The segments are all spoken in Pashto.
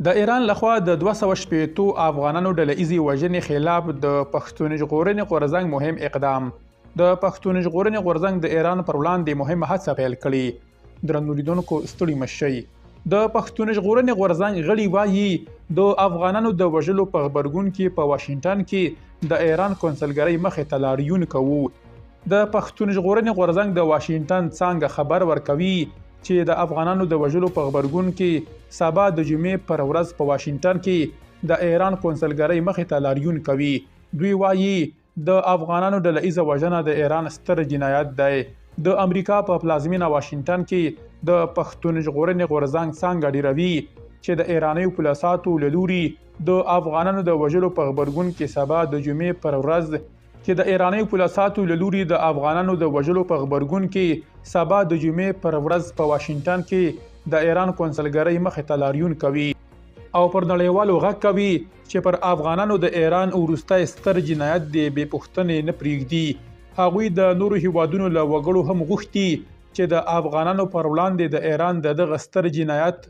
د ایران لخوا د 260 افغانانو ډله ایزې وژنې خلاف د پښتون ژغورنې غورځنګ مهم اقدام. د پښتون ژغورنې غورځنګ د ایران پر وړاندې مهمه هڅه پیل کړې. درنو لیدونکو ستړي مه شئ. د پښتون ژغورنې غورځنګ غړي وایي د افغانانو د وژلو په غبرګون کې په واشنګټن کې د ایران کونسلګرۍ مخې ته لاریون کوو. د پښتون ژغورنې غورځنګ د واشنګټن څانګه خبر ورکوي چې د افغانانو د وژلو په غبرګون کې سبا د جمعې پر ورځ په واشنګټن کې د ایران کونسلګرۍ مخې ته لاریون کوي. دوی وایي د افغانانو ډله ایزه وژنه د ایران ستر جنایت دی. د امریکا په پلازمینه واشنګټن کې د پښتون ژغورنې غورځنګ څانګه ډیروي چې د ایرانیو پولیسو له لوري د افغانانو د وژلو په غبرګون کې سبا د جمعې پر ورځ چې د ایرانیو پولیسو له لوري د افغانانو د وژلو په غبرګون کې سبا د جمعې پر ورځ په واشنګټن کې د ایران کونسلګرۍ مخې ته لاریون کوي او پر نړیوالو غږ کوي چې پر افغانانو د ایران وروستی ستر جنایت دی بې پوښتنې نه پرېږدي. هغوی د نورو هیوادونو له وګړو هم غوښتي چې د افغانانو پر وړاندې د ایران د دغه ستر جنایت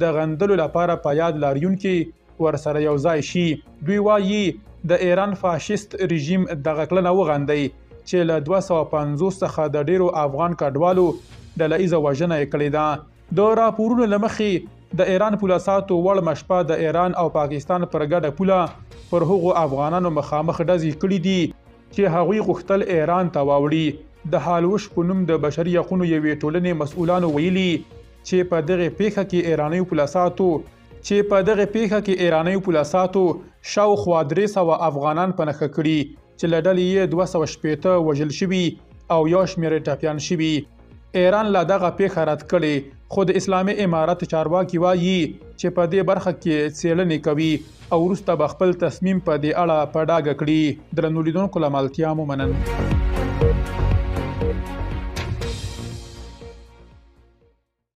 د غندلو لپاره په یاد لاریون کې ورسره یو ځای شي. دوی وایي د ایران فاشیست رژیم دغه کړنه وغندي چې له 250 څخه د ډیرو افغان کډوالو ډله ایزه وژنه یې کړې ده. د راپورونو له مخې د ایران پولیسو وړمه شپه د ایران او پاکستان پر ګډه پوله پر هغو افغانانو مخامخ ډزې کړي دي چې هغوی غوښتل ایران ته واوړي. د حالوش په نوم د بشري حقوقو یوې ټولنې مسؤلانو ویلي چې په دغه پیښه کې ایرانیو پولیسو شاوخوا 300 افغانان په نښه کړي چې له ډلې یې 260 وژل شوي او یو شمېر ټپیان شوي. ایران لا دغه پیښه رد کړې خو د اسلامي امارت چارواکي وایي چې په دې برخه کې څېړنې کوي او وروسته به خپل تصمیم په دې اړه په ډاګه کړي. درنو لیدونکو له ملتیا مو مننه.